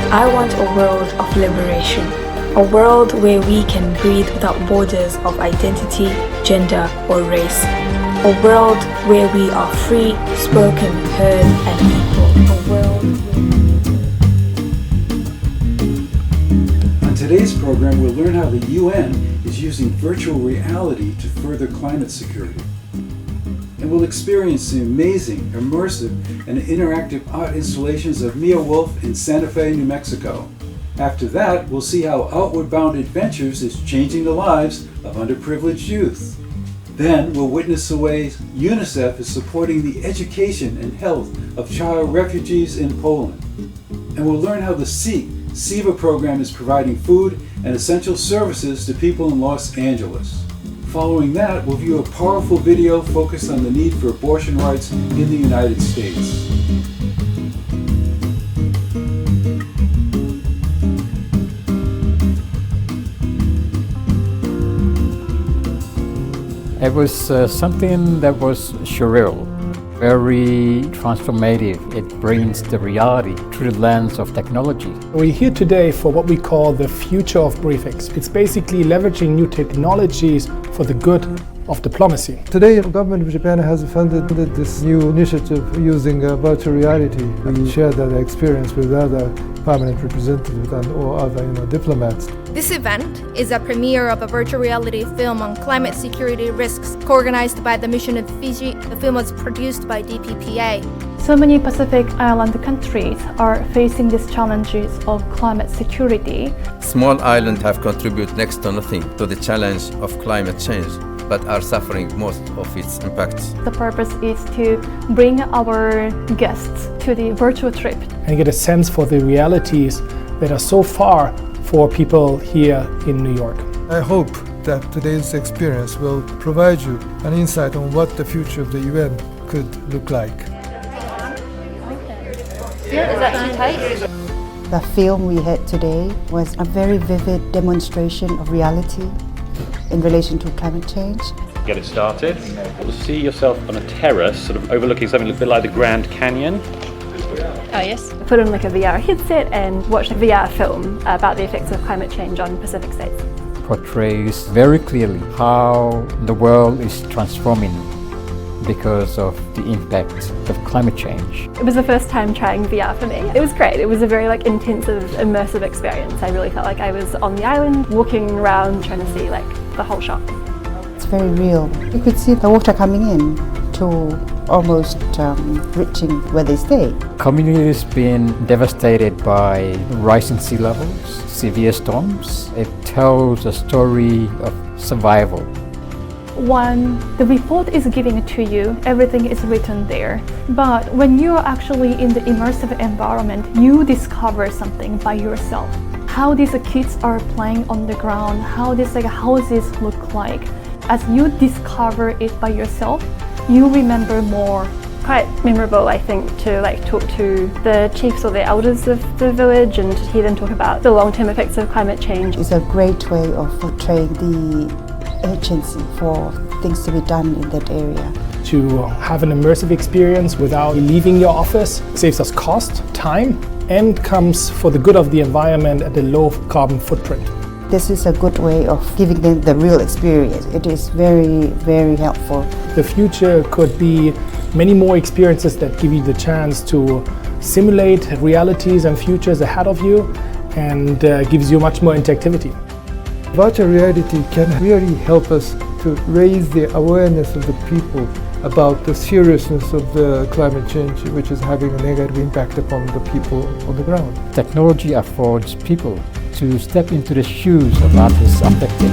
I want a world of liberation, a world where we can breathe without borders of identity, gender, or race, a world where we are free, spoken, heard, and equal, a world On today's program, we'll learn how the UN is using virtual reality to further climate security. And we'll experience the amazing, immersive, and interactive art installations of Meow in Santa Fe, New Mexico. After that, we'll see how Outward Bound Adventures is changing the lives of underprivileged youth. Then we'll witness the ways UNICEF is supporting the education and health of child refugees in Poland. And we'll learn how the Sikh Seva program is providing food and essential services to people in Los Angeles. Following that, we'll view a powerful video focused on the need for abortion rights in the United States. It was something that was surreal, very transformative. It brings the reality through the lens of technology. We're here today for what we call the future of briefings. It's basically leveraging new technologies for the good of diplomacy. Today, the government of Japan has funded this new initiative using virtual reality. We share that experience with other permanent representatives and or other diplomats. This event is a premiere of a virtual reality film on climate security risks, co-organized by the Mission of Fiji. The film was produced by DPPA. So many Pacific Island countries are facing these challenges of climate security. Small islands have contributed next to nothing to the challenge of climate change, but are suffering most of its impacts. The purpose is to bring our guests to the virtual trip and get a sense for the realities that are so far for people here in New York. I hope that today's experience will provide you an insight on what the future of the UN could look like. Is that too tight? The film we had today was a very vivid demonstration of reality in relation to climate change. Get it started. You'll see yourself on a terrace, sort of overlooking something a bit like the Grand Canyon. Oh yes. Put on like a VR headset and watch a VR film about the effects of climate change on Pacific states. Portrays very clearly how the world is transforming because of the impact of climate change. It was the first time trying VR for me. It was great. It was a very intensive, immersive experience. I really felt like I was on the island, walking around, trying to see the whole shop. It's very real. You could see the water coming in to almost reaching where they stay. Communities been devastated by rising sea levels, severe storms. It tells a story of survival. When the report is given to you, everything is written there. But when you're actually in the immersive environment, you discover something by yourself. How these kids are playing on the ground, how these houses look like. As you discover it by yourself, you remember more. Quite memorable, I think, to talk to the chiefs or the elders of the village and hear them talk about the long-term effects of climate change. It's a great way of portraying the urgency for things to be done in that area. To have an immersive experience without leaving your office saves us cost, time, and comes for the good of the environment at a low carbon footprint. This is a good way of giving them the real experience. It is very, very helpful. The future could be many more experiences that give you the chance to simulate realities and futures ahead of you and gives you much more interactivity. Virtual reality can really help us to raise the awareness of the people about the seriousness of the climate change, which is having a negative impact upon the people on the ground. Technology affords people to step into the shoes of others affected.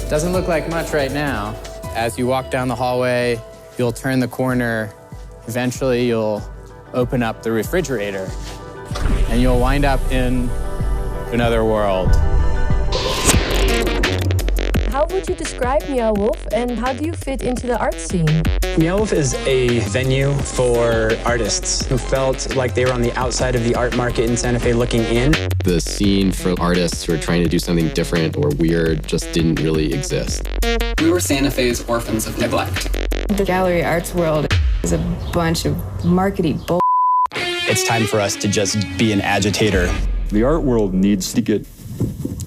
Doesn't look like much right now. As you walk down the hallway, you'll turn the corner. Eventually, you'll open up the refrigerator, and you'll wind up in another world. How would you describe Meow Wolf, and how do you fit into the art scene? Meow Wolf is a venue for artists who felt like they were on the outside of the art market in Santa Fe looking in. The scene for artists who are trying to do something different or weird just didn't really exist. We were Santa Fe's orphans of neglect. The gallery arts world is a bunch of markety bull. It's time for us to just be an agitator. The art world needs to get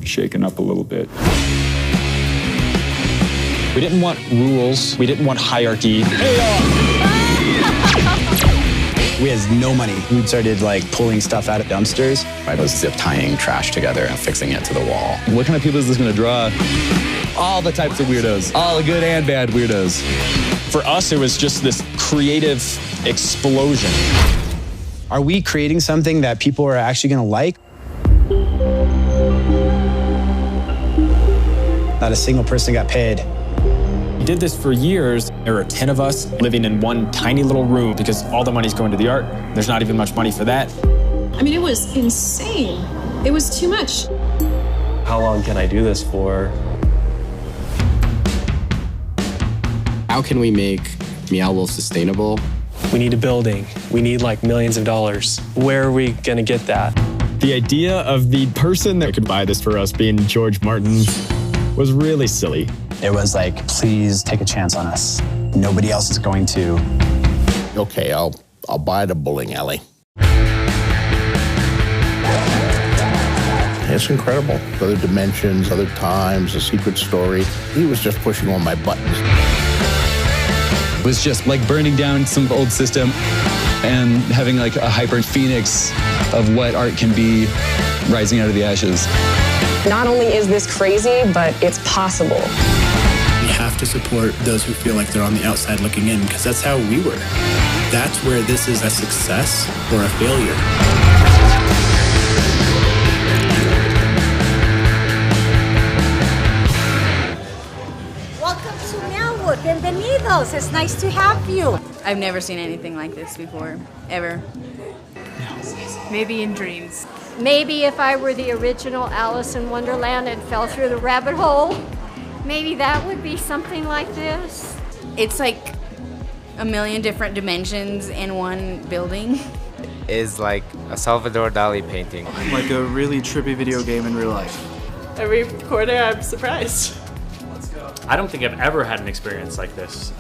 shaken up a little bit. We didn't want rules. We didn't want hierarchy. We had no money. We started like pulling stuff out of dumpsters. I was zip tying trash together and fixing it to the wall. What kind of people is this going to draw? All the types of weirdos. All the good and bad weirdos. For us, it was just this creative explosion. Are we creating something that people are actually going to like? Not a single person got paid. We did this for years. There were 10 of us living in one tiny little room because all the money's going to the art. There's not even much money for that. I mean, it was insane. It was too much. How long can I do this for? How can we make Meow Wolf sustainable? We need a building. We need like millions of dollars. Where are we gonna get that? The idea of the person that could buy this for us being George Martin was really silly. It was like, please take a chance on us. Nobody else is going to. Okay, I'll buy the bowling alley. It's incredible. Other dimensions, other times, a secret story. He was just pushing all my buttons. It was just like burning down some old system and having like a hyper phoenix of what art can be rising out of the ashes. Not only is this crazy, but it's possible. We have to support those who feel like they're on the outside looking in, because that's how we were. That's where this is a success or a failure. Welcome to Meow. Bienvenidos. It's nice to have you. I've never seen anything like this before, ever. Maybe in dreams. Maybe if I were the original Alice in Wonderland and fell through the rabbit hole, maybe that would be something like this. It's like a million different dimensions in one building. Is like a Salvador Dali painting. Like a really trippy video game in real life. Every quarter I'm surprised. I don't think I've ever had an experience like this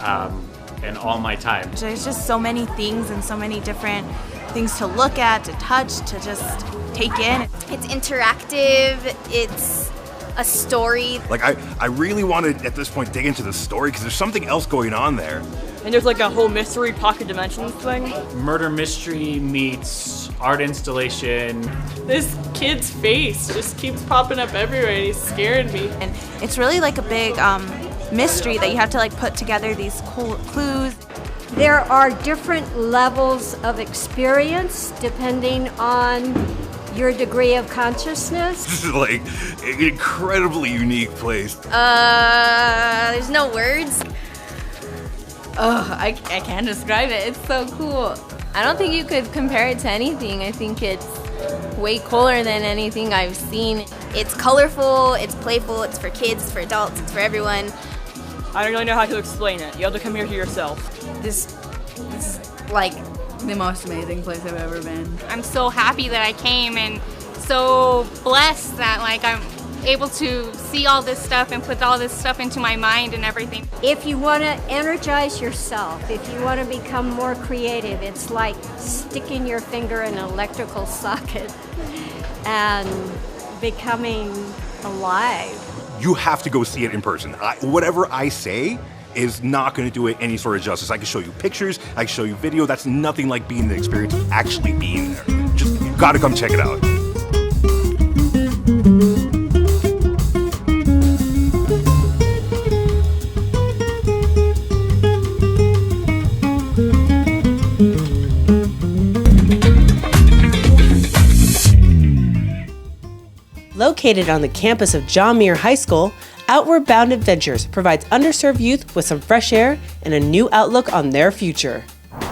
in all my time. There's just so many things and so many different things to look at, to touch, to just take in. It's interactive, it's a story. Like I really want to, at this point, dig into the story because there's something else going on there. And there's like a whole mystery pocket dimensions thing. Murder mystery meets art installation. This kid's face just keeps popping up everywhere and he's scaring me. And it's really like a big mystery that you have to like put together these cool clues. There are different levels of experience depending on your degree of consciousness. This is like an incredibly unique place. There's no words. Oh, I can't describe it. It's so cool. I don't think you could compare it to anything. I think it's way cooler than anything I've seen. It's colorful, it's playful, it's for kids, it's for adults, it's for everyone. I don't really know how to explain it. You have to come here to yourself. This is like the most amazing place I've ever been. I'm so happy that I came and so blessed that like I'm able to see all this stuff and put all this stuff into my mind and everything. If you want to energize yourself, if you want to become more creative, it's like sticking your finger in an electrical socket and becoming alive. You have to go see it in person. Whatever I say is not going to do it any sort of justice. I can show you pictures, I can show you video. That's nothing like being the experience of actually being there. Just, you gotta come check it out. Located on the campus of John Muir High School, Outward Bound Adventures provides underserved youth with some fresh air and a new outlook on their future.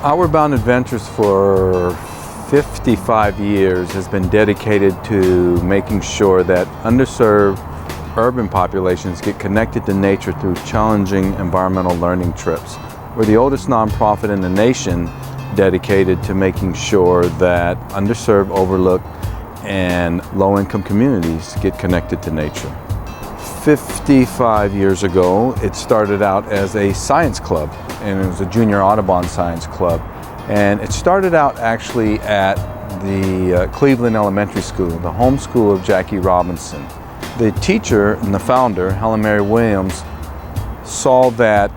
Outward Bound Adventures for 55 years has been dedicated to making sure that underserved urban populations get connected to nature through challenging environmental learning trips. We're the oldest nonprofit in the nation dedicated to making sure that underserved, overlooked, and low-income communities get connected to nature. 55 years ago, it started out as a science club, and it was a junior Audubon science club. And it started out actually at the Cleveland Elementary School, the home school of Jackie Robinson. The teacher and the founder, Helen Mary Williams, saw that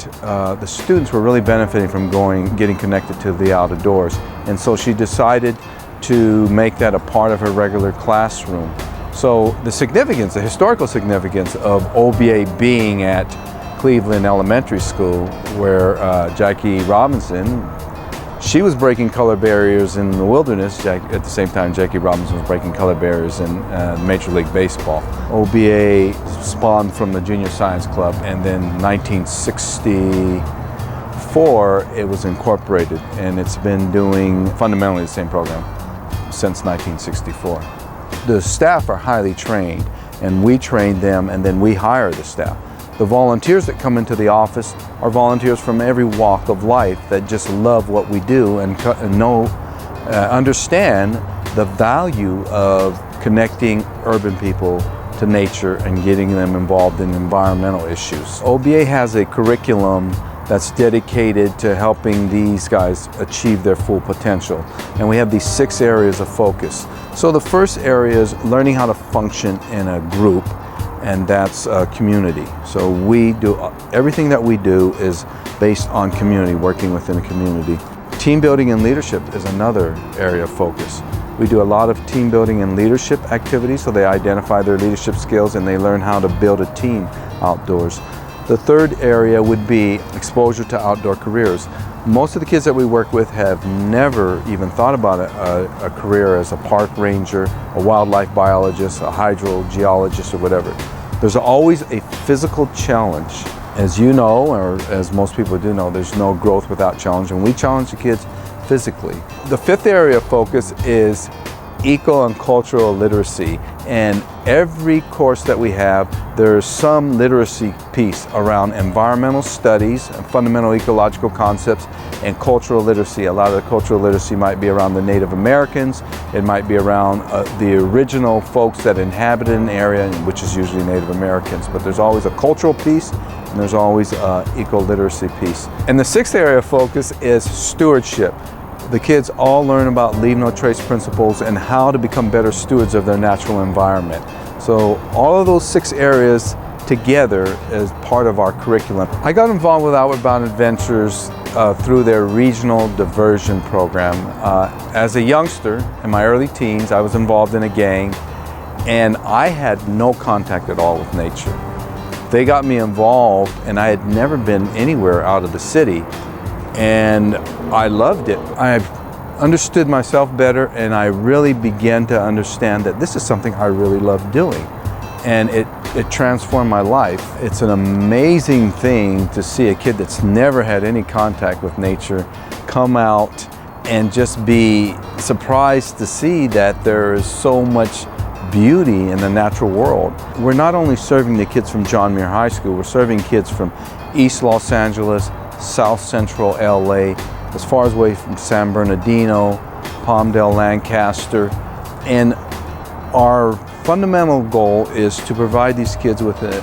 the students were really benefiting from getting connected to the outdoors. And so she decided to make that a part of her regular classroom. So the significance, the historical significance of OBA being at Cleveland Elementary School, where Jackie Robinson, she was breaking color barriers in the wilderness. At the same time, Jackie Robinson was breaking color barriers in Major League Baseball. OBA spawned from the Junior Science Club, and then 1964, it was incorporated, and it's been doing fundamentally the same program since 1964. The staff are highly trained, and we train them, and then we hire the staff. The volunteers that come into the office are volunteers from every walk of life that just love what we do and understand the value of connecting urban people to nature and getting them involved in environmental issues. OBA has a curriculum that's dedicated to helping these guys achieve their full potential. And we have these 6 areas of focus. So the first area is learning how to function in a group, and that's community. So we do, everything that we do is based on community, working within a community. Team building and leadership is another area of focus. We do a lot of team building and leadership activities, so they identify their leadership skills and they learn how to build a team outdoors. The third area would be exposure to outdoor careers. Most of the kids that we work with have never even thought about a career as a park ranger, a wildlife biologist, a hydrogeologist, or whatever. There's always a physical challenge. As you know, or as most people do know, there's no growth without challenge, and we challenge the kids physically. The 5th area of focus is eco and cultural literacy, and every course that we have, there's some literacy piece around environmental studies and fundamental ecological concepts and cultural literacy. A lot of the cultural literacy might be around the Native Americans, it might be around the original folks that inhabited an area, which is usually Native Americans, but there's always a cultural piece and there's always an eco-literacy piece. And the 6th area of focus is stewardship. The kids all learn about leave no trace principles and how to become better stewards of their natural environment. So all of those 6 areas together as part of our curriculum. I got involved with Outward Bound Adventures through their regional diversion program. As a youngster, in my early teens, I was involved in a gang, and I had no contact at all with nature. They got me involved, and I had never been anywhere out of the city. And I loved it. I understood myself better, and I really began to understand that this is something I really love doing. And it transformed my life. It's an amazing thing to see a kid that's never had any contact with nature come out and just be surprised to see that there is so much beauty in the natural world. We're not only serving the kids from John Muir High School, we're serving kids from East Los Angeles, South Central LA, as far away from San Bernardino, Palmdale, Lancaster. And our fundamental goal is to provide these kids with a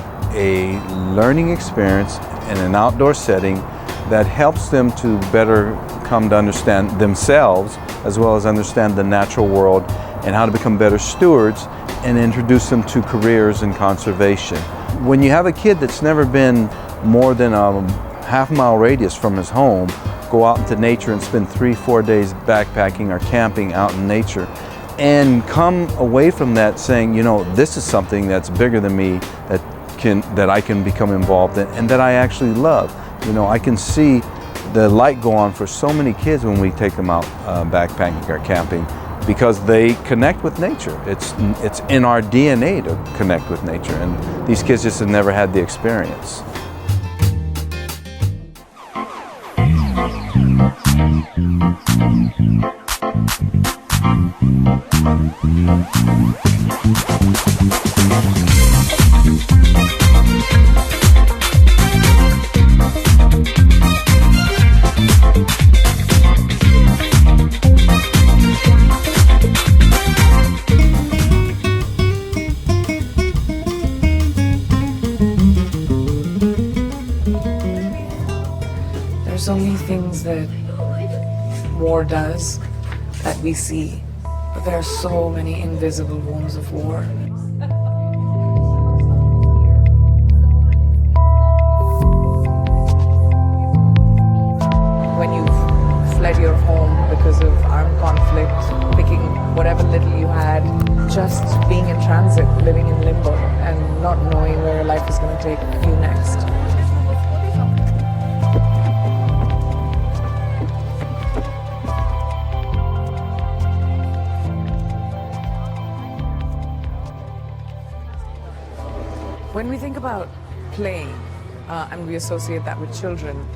learning experience in an outdoor setting that helps them to better come to understand themselves, as well as understand the natural world and how to become better stewards, and introduce them to careers in conservation. When you have a kid that's never been more than a half-mile radius from his home, go out into nature and spend 3-4 days backpacking or camping out in nature, and come away from that saying, you know, this is something that's bigger than me, that I can become involved in, and that I actually love. You know, I can see the light go on for so many kids when we take them out backpacking or camping, because they connect with nature. It's in our DNA to connect with nature, and these kids just have never had the experience. There's so many things that war does that we see, but there are so many invisible wounds of war. When you've fled your home because of armed conflict, picking whatever little you had, just being in transit, living in limbo, and not knowing where your life is going to take you next. When we think about playing, and we associate that with children,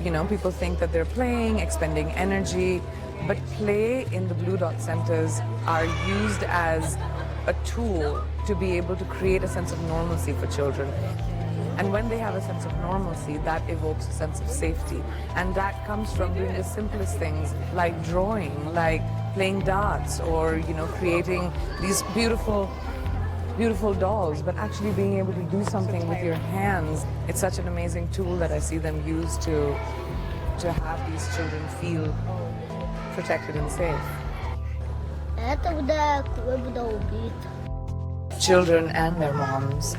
you know, people think that they're playing, expending energy, but play in the Blue Dot centers are used as a tool to be able to create a sense of normalcy for children. And when they have a sense of normalcy, that evokes a sense of safety. And that comes from doing the simplest things, like drawing, like playing darts, or, you know, creating these beautiful dolls, but actually being able to do something with your hands. It's such an amazing tool that I see them use to have these children feel protected and safe. Children and their moms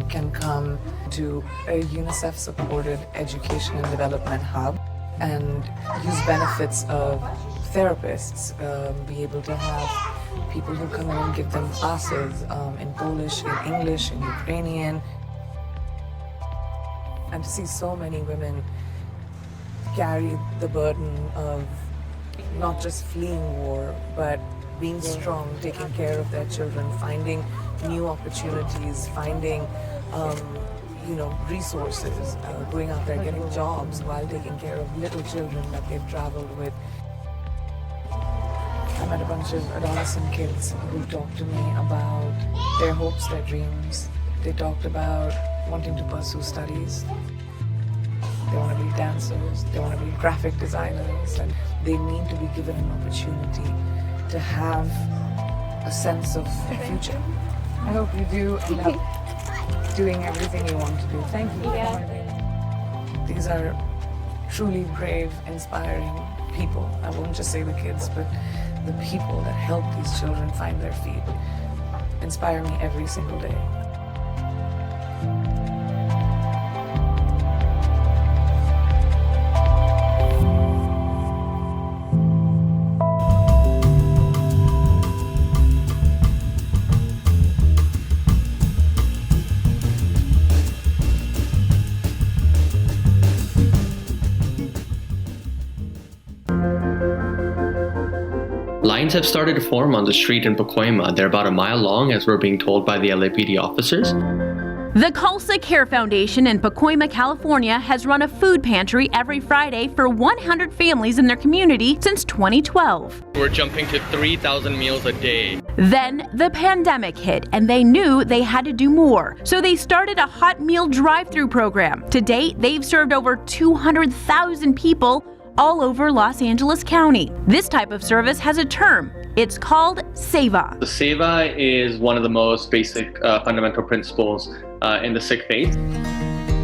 can come to a UNICEF-supported education and development hub and use benefits of therapists, be able to have people who come in and give them classes in Polish, in English, in Ukrainian. And to see so many women carry the burden of not just fleeing war, but being strong, taking care of their children, finding new opportunities, finding resources, going out there, getting jobs while taking care of little children that they've traveled with. I met a bunch of adolescent kids who talked to me about their hopes, their dreams. They talked about wanting to pursue studies. They want to be dancers, they want to be graphic designers, and they need to be given an opportunity to have a sense of future. I hope you do end up doing everything you want to do. Thank you. Yeah. These are truly brave, inspiring people. I won't just say the kids, but the people that help these children find their feet inspire me every single day. Lines have started to form on the street in Pacoima. They're about a mile long, as we're being told by the LAPD officers. The Khalsa Care Foundation in Pacoima, California has run a food pantry every Friday for 100 families in their community since 2012. We're jumping to 3,000 meals a day. Then the pandemic hit and they knew they had to do more. So they started a hot meal drive-through program. To date, they've served over 200,000 people all over Los Angeles County. This type of service has a term. It's called Seva. The Seva is one of the most basic fundamental principles in the Sikh faith.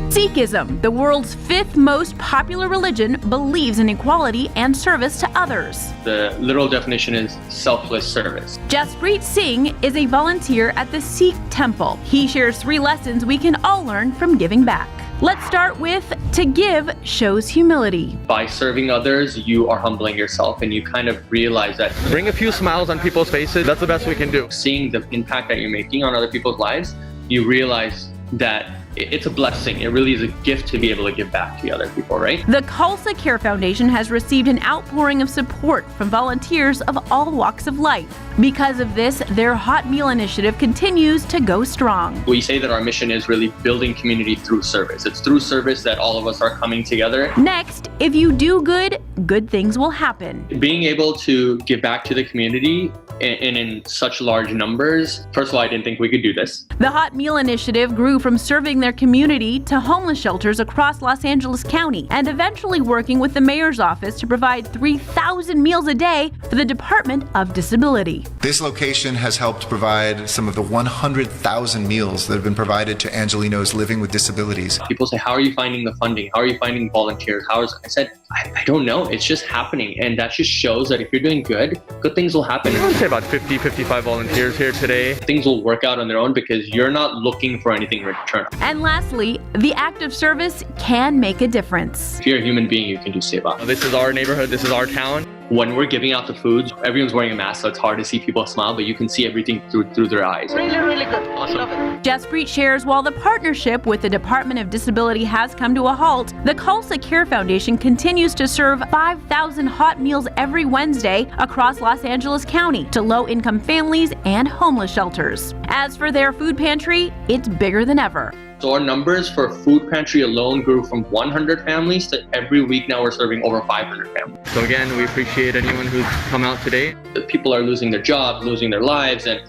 Sikhism, the world's 5th most popular religion, believes in equality and service to others. The literal definition is selfless service. Jaspreet Singh is a volunteer at the Sikh temple. He shares 3 lessons we can all learn from giving back. Let's start with, to give shows humility. By serving others, you are humbling yourself and you kind of realize that. Bring a few smiles on people's faces, that's the best we can do. Seeing the impact that you're making on other people's lives, you realize that it's a blessing. It really is a gift to be able to give back to other people, right? The Khalsa Care Foundation has received an outpouring of support from volunteers of all walks of life. Because of this, their hot meal initiative continues to go strong. We say that our mission is really building community through service. It's through service that all of us are coming together. Next, if you do good, good things will happen. Being able to give back to the community and in such large numbers, first of all, I didn't think we could do this. The Hot Meal Initiative grew from serving their community to homeless shelters across Los Angeles County and eventually working with the mayor's office to provide 3,000 meals a day for the Department of Disability. This location has helped provide some of the 100,000 meals that have been provided to Angelinos living with disabilities. People say, how are you finding the funding? How are you finding volunteers? I said, I don't know. It's just happening. And that just shows that if you're doing good things will happen. I would say about 50, 55 volunteers here today. Things will work out on their own because you're not looking for anything in return. And lastly, the act of service can make a difference. If you're a human being, you can do Seva. This is our neighborhood. This is our town. When we're giving out the foods, everyone's wearing a mask, so it's hard to see people smile, but you can see everything through their eyes. Really, really good. Awesome. Jaspreet shares while the partnership with the Department of Disability has come to a halt, the Khalsa Care Foundation continues to serve 5,000 hot meals every Wednesday across Los Angeles County to low-income families and homeless shelters. As for their food pantry, it's bigger than ever. So our numbers for food pantry alone grew from 100 families to every week now we're serving over 500 families. So again, we appreciate anyone who's come out today. People are losing their jobs, losing their lives, and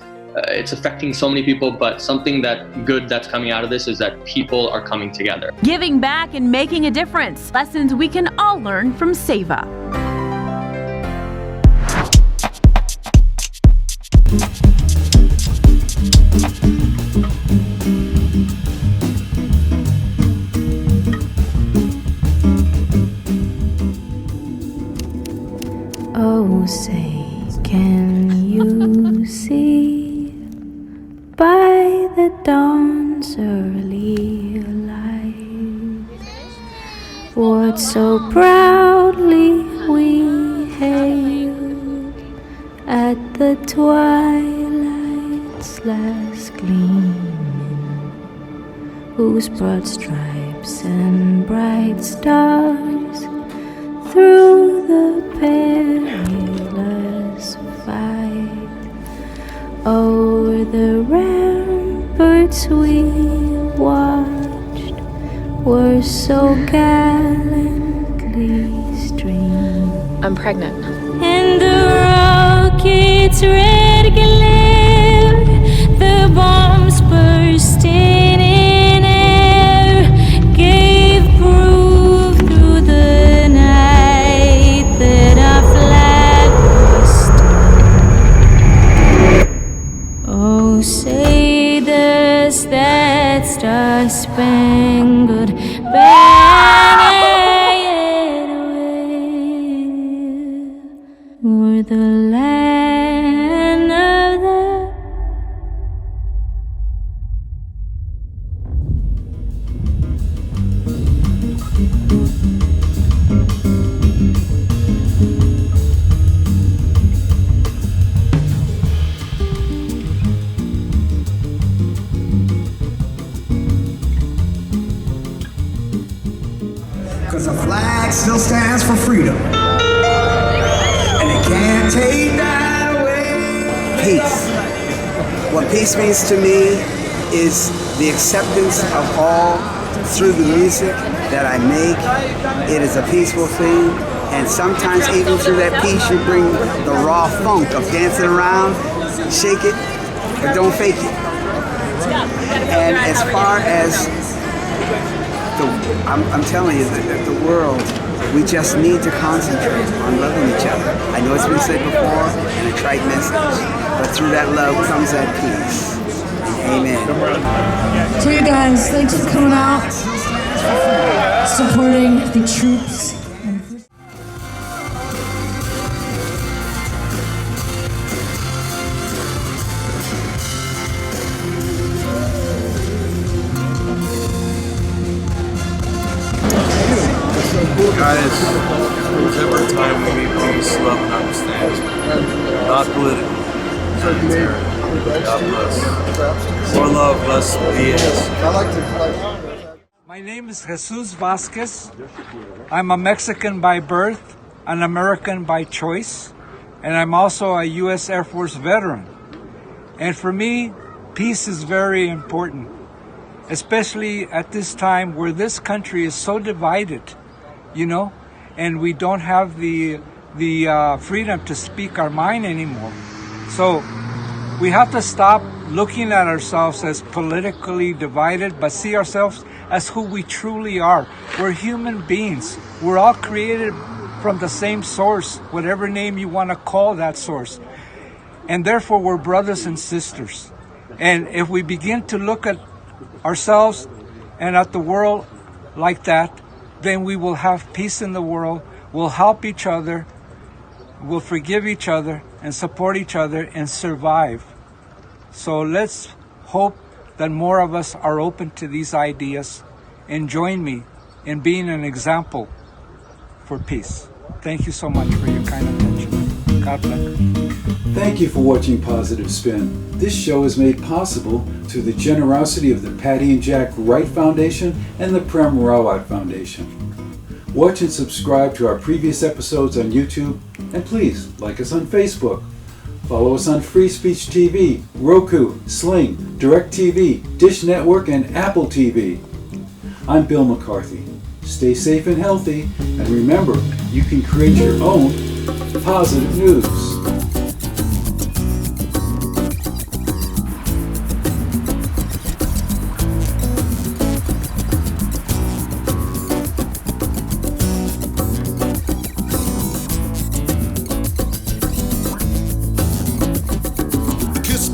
it's affecting so many people, but something good that's coming out of this is that people are coming together. Giving back and making a difference. Lessons we can all learn from Seva. Oh, say, can you see by the dawn's early light what so proudly we hailed at the twilight's last gleaming, whose broad stripes and bright stars through the perilous fight o'er the ramparts we watched were so gallantly streamed. I'm pregnant. And the rocket's red glare, the bombs bursting in air, gave proof through the night that our flag was still. Oh, say does that star-spangled banner yet wave o'er the land of the Cause the flag still stands for freedom. And it can't take that away. Peace. What peace means to me is the acceptance of all through the music that I make. It is a peaceful thing. And sometimes even through that peace you bring the raw funk of dancing around, shake it, but don't fake it. And as far as I'm telling you that the world, we just need to concentrate on loving each other. I know it's been said before in a trite message, but through that love comes that peace. Amen. So you guys, thanks for coming out, supporting the troops. Guys, remember a time we need peace, love, and understanding. Not political. Not terror. God bless. More love, less BS. My name is Jesus Vasquez. I'm a Mexican by birth, an American by choice, and I'm also a U.S. Air Force veteran. And for me, peace is very important, especially at this time where this country is so divided, you know, and we don't have the freedom to speak our mind anymore. So we have to stop looking at ourselves as politically divided, but see ourselves as who we truly are. We're human beings. We're all created from the same source, whatever name you want to call that source. And therefore, we're brothers and sisters. And if we begin to look at ourselves and at the world like that, then we will have peace in the world, we'll help each other, we'll forgive each other and support each other and survive. So let's hope that more of us are open to these ideas and join me in being an example for peace. Thank you so much for your kind attention. God bless. Thank you for watching Positive Spin. This show is made possible through the generosity of the Patty and Jack Wright Foundation and the Prem Rawat Foundation. Watch and subscribe to our previous episodes on YouTube, and please like us on Facebook. Follow us on Free Speech TV, Roku, Sling, DirecTV, Dish Network, and Apple TV. I'm Bill McCarthy. Stay safe and healthy, and remember, you can create your own positive news.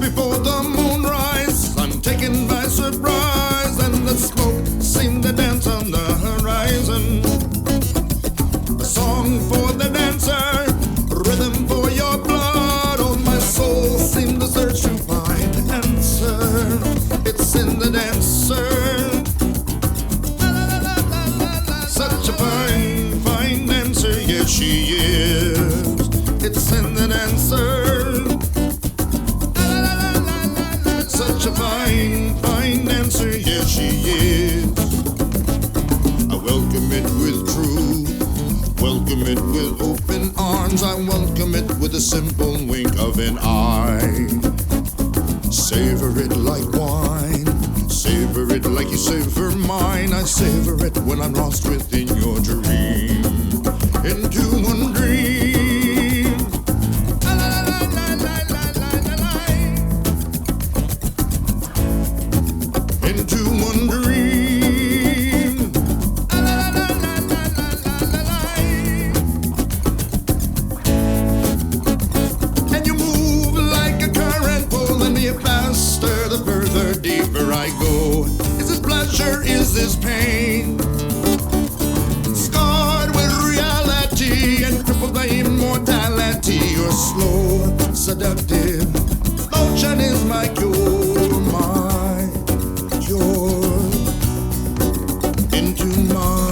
Before the moonrise, I'm taken by surprise, and the smoke seemed to dance on the horizon. A song for the dancer, rhythm for your blood. Oh, my soul seemed to search to find the answer. It's in the dancer. Such a fine, fine dancer, yes she is. It's in the dancer. Such a fine, fine dancer, yes she is. I welcome it with truth, welcome it with open arms. I welcome it with a simple wink of an eye. Savor it like wine, savor it like you savor mine. I savor it when I'm lost within your dream, into one dream. Into one dream. And you move like a current, pulling me faster the further deeper I go. Is this pleasure, is this pain? Scarred with reality and crippled by immortality. You're slow, seductive. Motion is my cure. Into my